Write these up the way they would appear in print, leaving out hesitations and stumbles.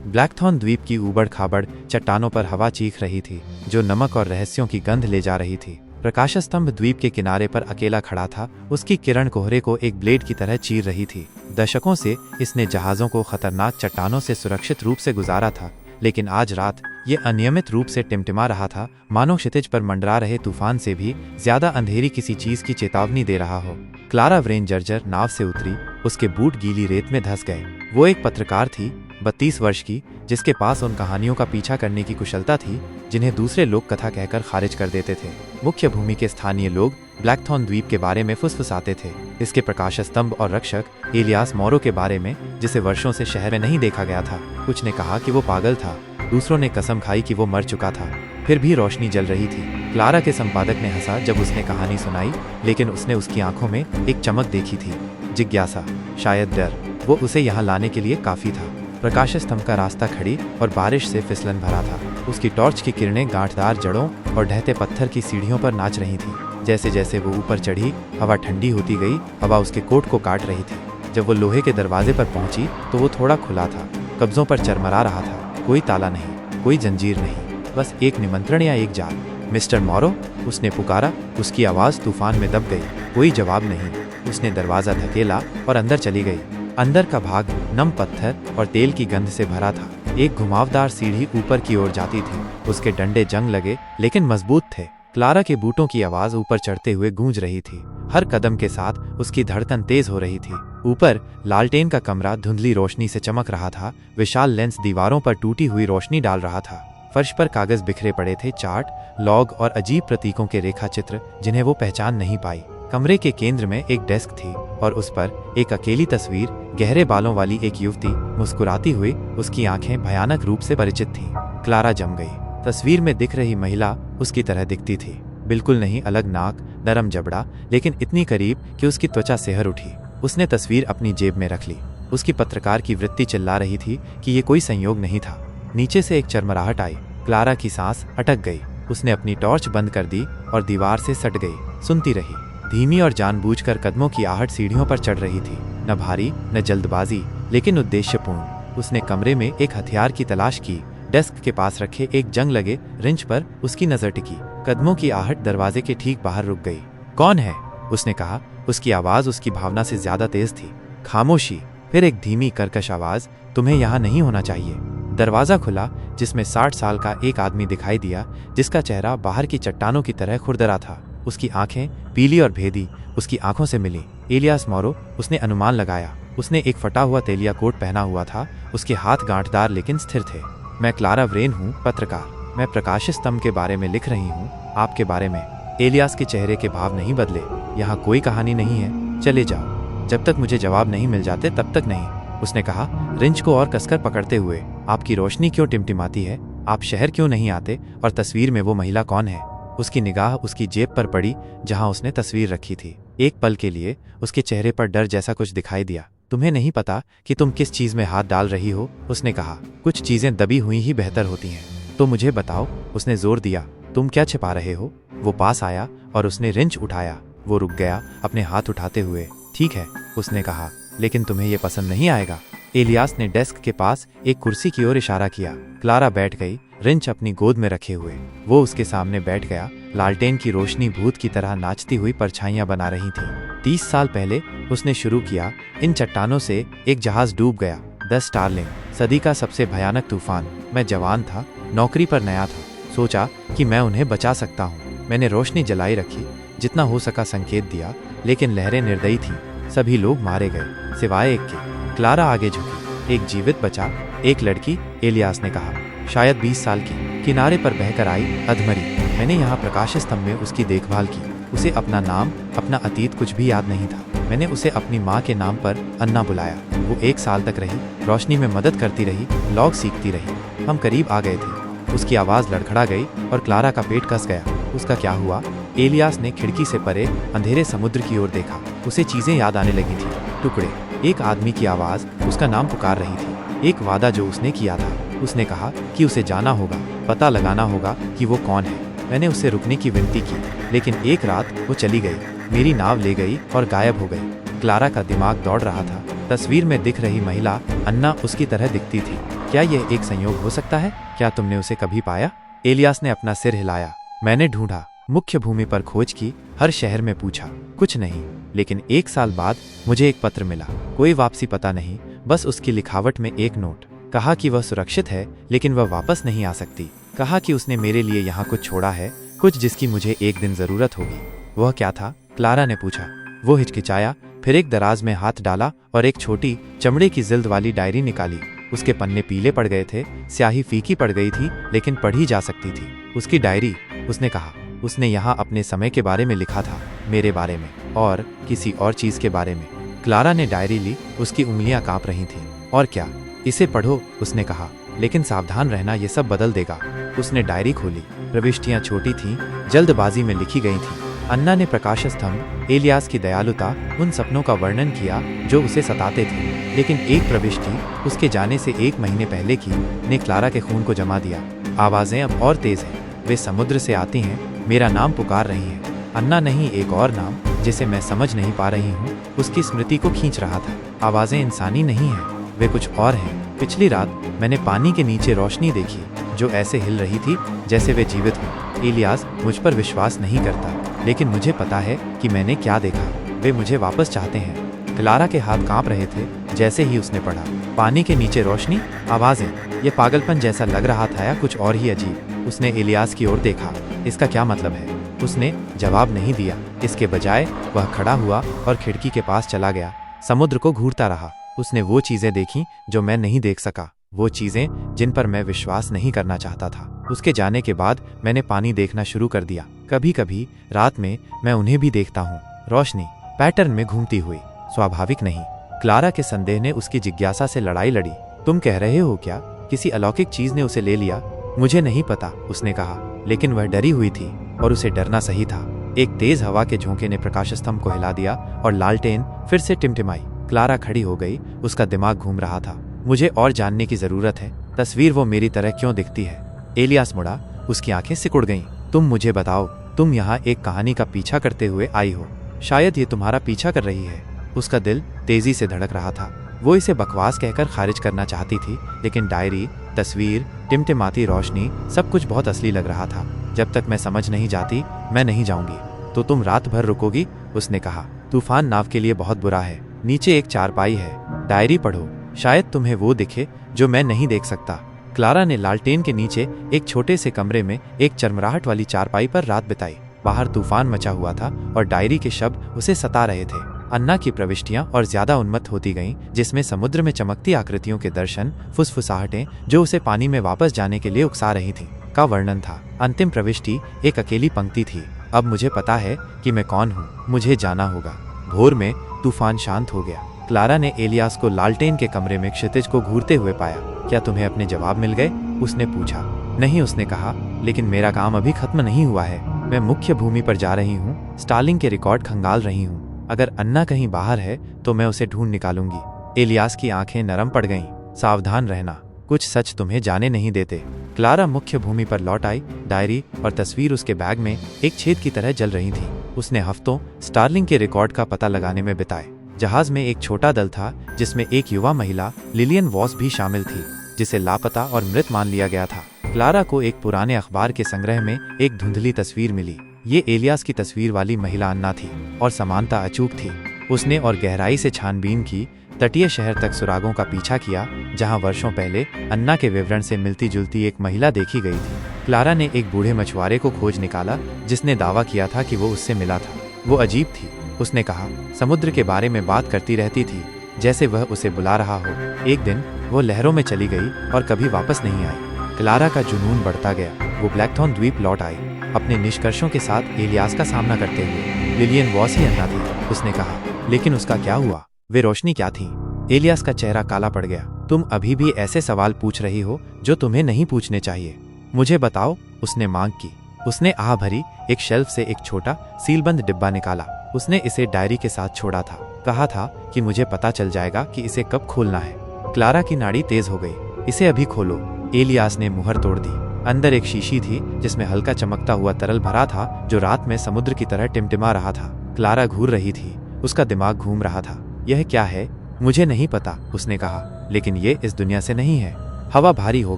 Blackthorn द्वीप की ऊबड़-खाबड़ चट्टानों पर हवा चीख रही थी, जो नमक और रहस्यों की गंध ले जा रही थी। प्रकाश स्तंभ द्वीप के किनारे पर अकेला खड़ा था, उसकी किरण कोहरे को एक ब्लेड की तरह चीर रही थी। दशकों से इसने जहाज़ों को खतरनाक चट्टानों से सुरक्षित रूप से गुजारा था, लेकिन आज रात ये अनियमित रूप से टिमटिमा रहा था, मानो क्षितिज पर मंडरा रहे तूफान से भी ज्यादा अंधेरी किसी चीज की चेतावनी दे रहा हो। क्लारा व्रेन जर्जर नाव से उतरी, उसके बूट गीली रेत में धंस गए। वो एक पत्रकार थी, 32 वर्ष की, जिसके पास उन कहानियों का पीछा करने की कुशलता थी जिन्हें दूसरे लोग कथा कहकर खारिज कर देते थे। मुख्य भूमि के स्थानीय लोग ब्लैकथॉर्न द्वीप के बारे में फुसफुसाते थे, इसके प्रकाश स्तंभ और रक्षक एलियास मोरो के बारे में, जिसे वर्षों से शहर में नहीं देखा गया था। कुछ ने कहा कि वो पागल था, दूसरों ने कसम खाई कि वो मर चुका था। फिर भी रोशनी जल रही थी। क्लारा के संपादक ने हंसा जब उसने कहानी सुनाई, लेकिन उसने उसकी आंखों में एक चमक देखी थी, जिज्ञासा, शायद डर। वो उसे यहाँ लाने के लिए काफी था। प्रकाश स्तंभ का रास्ता खड़ी और बारिश से फिसलन भरा था। उसकी टॉर्च की किरणें गांठदार जड़ों और ढहते पत्थर की सीढ़ियों पर नाच रही थी। जैसे जैसे वो ऊपर चढ़ी, हवा ठंडी होती गई, हवा उसके कोट को काट रही थी। जब वो लोहे के दरवाजे पर पहुंची तो वो थोड़ा खुला था, कब्जों पर चरमरा रहा था। कोई ताला नहीं, कोई जंजीर नहीं, बस एक निमंत्रण या एक जाल। मिस्टर मोरो, उसने पुकारा। उसकी आवाज़ तूफान में दब गई। कोई जवाब नहीं। उसने दरवाज़ा धकेला और अंदर चली गई। अंदर का भाग नम पत्थर और तेल की गंध से भरा था। एक घुमावदार सीढ़ी ऊपर की ओर जाती थी। उसके डंडे जंग लगे लेकिन मजबूत थे। क्लारा के बूटों की आवाज़ ऊपर चढ़ते हुए गूंज रही थी। हर कदम के साथ उसकी धड़कन तेज हो रही थी। ऊपर लालटेन का कमरा धुंधली रोशनी से चमक रहा था। विशाल लेंस दीवारों पर टूटी हुई रोशनी डाल रहा था। फर्श पर कागज बिखरे पड़े थे, चार्ट, लॉग और अजीब प्रतीकों के रेखाचित्र जिन्हें वो पहचान नहीं पाई। कमरे के केंद्र में एक डेस्क थी और उस पर एक अकेली तस्वीर, गहरे बालों वाली एक युवती मुस्कुराती हुई। उसकी आंखें भयानक रूप से परिचित थीं। क्लारा जम गई। तस्वीर में दिख रही महिला उसकी तरह दिखती थी। बिल्कुल नहीं, अलग नाक, नरम जबड़ा, लेकिन इतनी करीब कि उसकी त्वचा सिहर उठी। उसने तस्वीर अपनी जेब में रख ली। उसकी पत्रकार की वृत्ति चिल्ला रही थी कि ये कोई संयोग नहीं था। नीचे से एक चरमराहट आई। क्लारा की सांस अटक गई। उसने अपनी टॉर्च बंद कर दी और दीवार से सट गई। सुनती रही। धीमी और जानबूझकर कदमों की आहट सीढ़ियों पर चढ़ रही थी। न भारी, न जल्दबाजी, लेकिन उद्देश्यपूर्ण। उसने कमरे में एक हथियार की तलाश की। डेस्क के पास रखे एक जंग लगे रिंच पर उसकी नजर टिकी। कदमों की आहट दरवाजे के ठीक बाहर रुक गई। कौन है? उसने कहा। उसकी आवाज उसकी भावना से ज्यादा तेज थी। खामोशी। फिर एक धीमी कर्कश आवाज, तुम्हें यहाँ नहीं होना चाहिए। दरवाजा खुला, जिसमें 60 साल का एक आदमी दिखाई दिया, जिसका चेहरा बाहर की चट्टानों की तरह खुरदरा था। उसकी आंखें पीली और भेदी उसकी आंखों से मिली। एलियास मोरो, उसने अनुमान लगाया। उसने एक फटा हुआ तेलिया कोट पहना हुआ था। उसके हाथ गांठदार लेकिन स्थिर थे। मैं क्लारा व्रेन हूँ, पत्रकार। मैं प्रकाश स्तंभ के बारे में लिख रही हूँ, आपके बारे में। एलियास के चेहरे के भाव नहीं बदले। यहाँ कोई कहानी नहीं है, चले जाओ। जब तक मुझे जवाब नहीं मिल जाते तब तक नहीं, उसने कहा, रिंच को और कसकर पकड़ते हुए। आपकी रोशनी क्यों टिमटिमाती है? आप शहर क्यों नहीं आते? और तस्वीर में वो महिला कौन है? उसकी निगाह उसकी जेब पर पड़ी जहां उसने तस्वीर रखी थी। एक पल के लिए उसके चेहरे पर डर जैसा कुछ दिखाई दिया। तुम्हें नहीं पता कि तुम किस चीज में हाथ डाल रही हो, उसने कहा। कुछ चीजें दबी हुई ही बेहतर होती हैं। तो मुझे बताओ, उसने जोर दिया। तुम क्या छिपा रहे हो? वो पास आया और उसने रिंच उठाया। वो रुक गया, अपने हाथ उठाते हुए। ठीक है, उसने कहा, लेकिन तुम्हें ये पसंद नहीं आएगा। एलियास ने डेस्क के पास एक कुर्सी की ओर इशारा किया। क्लारा बैठ गई, रिंच अपनी गोद में रखे हुए। वो उसके सामने बैठ गया। लालटेन की रोशनी भूत की तरह नाचती हुई परछाइयां बना रही थी। 30 साल पहले उसने शुरू किया। इन चट्टानों से एक जहाज डूब गया, द स्टार्लिंग, सदी का सबसे भयानक तूफान। मैं जवान था, नौकरी पर नया था। सोचा कि मैं उन्हें बचा सकता हूँ। मैंने रोशनी जलाई रखी, जितना हो सका संकेत दिया, लेकिन लहरें निर्दयी थीं। सभी लोग मारे गए, सिवाय एक के। क्लारा आगे झुकी। एक जीवित बचा, एक लड़की, एलियास ने कहा, शायद 20 साल की, किनारे पर बहकर आई, अधमरी। मैंने यहाँ प्रकाश स्तंभ में उसकी देखभाल की। उसे अपना नाम, अपना अतीत कुछ भी याद नहीं था। मैंने उसे अपनी माँ के नाम पर अन्ना बुलाया। वो 1 साल तक रही, रोशनी में मदद करती रही, लॉग सीखती रही। हम करीब आ गए थे। उसकी आवाज़ लड़खड़ा गई और क्लारा का पेट कस गया। उसका क्या हुआ? एलियास ने खिड़की से परे अंधेरे समुद्र की ओर देखा। उसे चीजें याद आने लगी थी। टुकड़े। एक आदमी की आवाज़ उसका नाम पुकार रही थी। एक वादा जो उसने किया था। उसने कहा कि उसे जाना होगा, पता लगाना होगा कि वो कौन है। मैंने उसे रुकने की विनती की, लेकिन एक रात वो चली गई। मेरी नाव ले गई और गायब हो गई। क्लारा का दिमाग दौड़ रहा था। तस्वीर में दिख रही महिला अन्ना उसकी तरह दिखती थी। क्या यह एक संयोग हो सकता है? क्या तुमने उसे कभी पाया? एलियास ने अपना सिर हिलाया। मैंने ढूंढा, मुख्य भूमि पर खोज की, हर शहर में पूछा, कुछ नहीं। लेकिन 1 साल बाद मुझे एक पत्र मिला। कोई वापसी पता नहीं, बस उसकी लिखावट में एक नोट। कहा कि वह सुरक्षित है, लेकिन वह वापस नहीं आ सकती। कहा कि उसने मेरे लिए यहाँ कुछ छोड़ा है, कुछ जिसकी मुझे एक दिन जरूरत होगी। वह क्या था? क्लारा ने पूछा। वो हिचकिचाया, फिर एक दराज में हाथ डाला और एक छोटी चमड़े की जिल्द वाली डायरी निकाली। उसके पन्ने पीले पड़ गए थे, स्याही फीकी पड़ गई थी, लेकिन पढ़ी जा सकती थी। उसकी डायरी, उसने कहा। उसने यहाँ अपने समय के बारे में लिखा था, मेरे बारे में और किसी और चीज के बारे में। क्लारा ने डायरी ली, उसकी उंगलियां कांप रही थीं। और क्या? इसे पढ़ो, उसने कहा, लेकिन सावधान रहना, ये सब बदल देगा। उसने डायरी खोली। प्रविष्टियां छोटी थीं, जल्दबाजी में लिखी गई थीं। अन्ना ने प्रकाश स्तंभ, एलियास की दयालुता, उन सपनों का वर्णन किया जो उसे सताते थे। लेकिन एक प्रविष्टि, उसके जाने से 1 महीने पहले की, ने क्लारा के खून को जमा दिया। आवाजें अब और तेज हैं, वे समुद्र से आती हैं, मेरा नाम पुकार रही हैं। अन्ना नहीं, एक और नाम जिसे मैं समझ नहीं पा रही हूँ, उसकी स्मृति को खींच रहा था। आवाजें इंसानी नहीं हैं, वे कुछ और हैं। पिछली रात मैंने पानी के नीचे रोशनी देखी, जो ऐसे हिल रही थी जैसे वे जीवित हों। एलियास मुझ पर विश्वास नहीं करता, लेकिन मुझे पता है कि मैंने क्या देखा। वे मुझे वापस चाहते हैं। क्लारा के हाथ कांप रहे थे जैसे ही उसने पढ़ा। पानी के नीचे रोशनी, आवाजें, ये पागलपन जैसा लग रहा था या कुछ और ही अजीब। उसने एलियास की ओर देखा। इसका क्या मतलब है? उसने जवाब नहीं दिया। इसके बजाय वह खड़ा हुआ और खिड़की के पास चला गया। समुद्र को घूरता रहा। उसने वो चीजें देखी जो मैं नहीं देख सका, वो चीजें जिन पर मैं विश्वास नहीं करना चाहता था। उसके जाने के बाद मैंने पानी देखना शुरू कर दिया। कभी कभी रात में मैं उन्हें भी देखता हूँ, रोशनी, पैटर्न में घूमती हुई। स्वाभाविक नहीं। क्लारा के संदेह ने उसकी जिज्ञासा से लड़ाई लड़ी। तुम कह रहे हो क्या किसी अलौकिक चीज ने उसे ले लिया? मुझे नहीं पता, उसने कहा, लेकिन वह डरी हुई थी और उसे डरना सही था। एक तेज हवा के झोंके ने प्रकाश स्तंभ को हिला दिया और लालटेन फिर से टिमटिमाई। क्लारा खड़ी हो गई, उसका दिमाग घूम रहा था। मुझे और जानने की जरूरत है। तस्वीर वो मेरी तरह क्यों दिखती है? एलियास मुड़ा, उसकी आंखें सिकुड़ गईं। तुम मुझे बताओ, तुम यहाँ एक कहानी का पीछा करते हुए आई हो। शायद ये तुम्हारा पीछा कर रही है। उसका दिल तेजी से धड़क रहा था। वो इसे बकवास कहकर खारिज करना चाहती थी, लेकिन डायरी, तस्वीर, टिमटिमाती रोशनी, सब कुछ बहुत असली लग रहा था। जब तक मैं समझ नहीं जाती, मैं नहीं जाऊंगी। तो तुम रात भर रुकोगी? उसने कहा। तूफान नाव के लिए बहुत बुरा है। नीचे एक चारपाई है, डायरी पढ़ो, शायद तुम्हें वो दिखे जो मैं नहीं देख सकता। क्लारा ने लालटेन के नीचे एक छोटे से कमरे में एक चरमराहट वाली चारपाई पर रात बिताई। बाहर तूफान मचा हुआ था और डायरी के शब्द उसे सता रहे थे। अन्ना की प्रविष्टियां और ज्यादा उन्मत्त होती गईं, जिसमें समुद्र में चमकती आकृतियों के दर्शन, फुसफुसाहटें जो उसे पानी में वापस जाने के लिए उकसा रही थीं, का वर्णन था। अंतिम प्रविष्टि एक अकेली पंक्ति थी। अब मुझे पता है कि मैं कौन हूँ, मुझे जाना होगा। भोर में तूफान शांत हो गया। क्लारा ने एलियास को लालटेन के कमरे में क्षितिज को घूरते हुए पाया। क्या तुम्हें अपने जवाब मिल गए? उसने पूछा। नहीं, उसने कहा, लेकिन मेरा काम अभी खत्म नहीं हुआ है। मैं मुख्य भूमि पर जा रही हूँ, स्टार्लिंग के रिकॉर्ड खंगाल रही हूँ। अगर अन्ना कहीं बाहर है तो मैं उसे ढूंढ निकालूंगी। एलियास की आंखें नरम पड़ गईं। सावधान रहना, कुछ सच तुम्हें जाने नहीं देते। क्लारा मुख्य भूमि पर लौट आई। डायरी और तस्वीर उसके बैग में एक छेद की तरह जल रही थी। उसने हफ्तों स्टार्लिंग के रिकॉर्ड का पता लगाने में बिताए। जहाज में एक छोटा दल था, जिसमें एक युवा महिला लिलियन वॉस भी शामिल थी, जिसे लापता और मृत मान लिया गया था। क्लारा को एक पुराने अखबार के संग्रह में एक धुंधली तस्वीर मिली। ये एलियास की तस्वीर वाली महिला अन्ना थी और समानता अचूक थी। उसने और गहराई से छानबीन की, तटीय शहर तक सुरागों का पीछा किया, जहां वर्षों पहले अन्ना के विवरण से मिलती जुलती एक महिला देखी गई थी। क्लारा ने एक बूढ़े मछुआरे को खोज निकाला, जिसने दावा किया था कि वो उससे मिला था। वो अजीब थी, उसने कहा। समुद्र के बारे में बात करती रहती थी, जैसे वह उसे बुला रहा हो। एक दिन वो लहरों में चली गई और कभी वापस नहीं आई। क्लारा का जुनून बढ़ता गया। वो ब्लैकथॉर्न द्वीप लौट आई, अपने निष्कर्षों के साथ एलियास का सामना करते हुए। लिलियन वॉस ही अन्ना थी, उसने कहा, लेकिन उसका क्या हुआ? वे रोशनी क्या थी? एलियास का चेहरा काला पड़ गया। तुम अभी भी ऐसे सवाल पूछ रही हो जो तुम्हें नहीं पूछने चाहिए। मुझे बताओ, उसने मांग की। उसने आह भरी। एक शेल्फ से एक छोटा सीलबंद डिब्बा निकाला। उसने इसे डायरी के साथ छोड़ा था। कहा था कि मुझे पता चल जाएगा कि इसे कब खोलना है। क्लारा की नाड़ी तेज हो गई। इसे अभी खोलो। एलियास ने मुहर तोड़ दी। अंदर एक शीशी थी, जिसमें हल्का चमकता हुआ तरल भरा था, जो रात में समुद्र की तरह टिमटिमा रहा था। क्लारा घूर रही थी, उसका दिमाग घूम रहा था। यह क्या है? मुझे नहीं पता, उसने कहा, लेकिन ये इस दुनिया से नहीं है। हवा भारी हो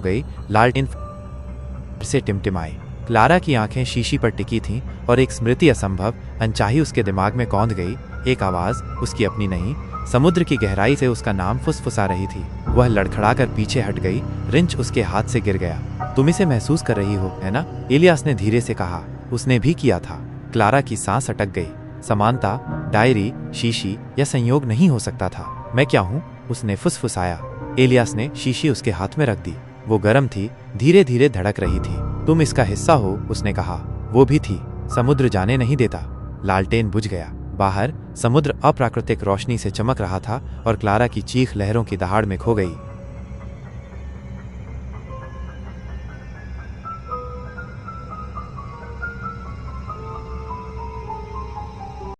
गई, लालटेन से टिमटिमाई। क्लारा की आंखें शीशी पर टिकी थीं और एक स्मृति असंभव अनचाही उसके दिमाग में कौंध गई। एक आवाज, उसकी अपनी नहीं, समुद्र की गहराई से उसका नाम फुसफुसा रही थी। वह लड़खड़ाकर पीछे हट गई। रिंच उसके हाथ से गिर गया। तुम इसे महसूस कर रही हो, है ना? इलियास ने धीरे से कहा। उसने भी किया था। क्लारा की सांस अटक गई। समानता, डायरी, शीशी या संयोग नहीं हो सकता था। मैं क्या हूँ? उसने फुसफुसाया। इलियास ने शीशी उसके हाथ में रख दी। वो गर्म थी, धीरे धीरे धड़क रही थी। तुम इसका हिस्सा हो, उसने कहा। वो भी थी। समुद्र जाने नहीं देता। लालटेन बुझ गया। बाहर समुद्र अप्राकृतिक रोशनी से चमक रहा था और क्लारा की चीख लहरों की दहाड़ में खो गई।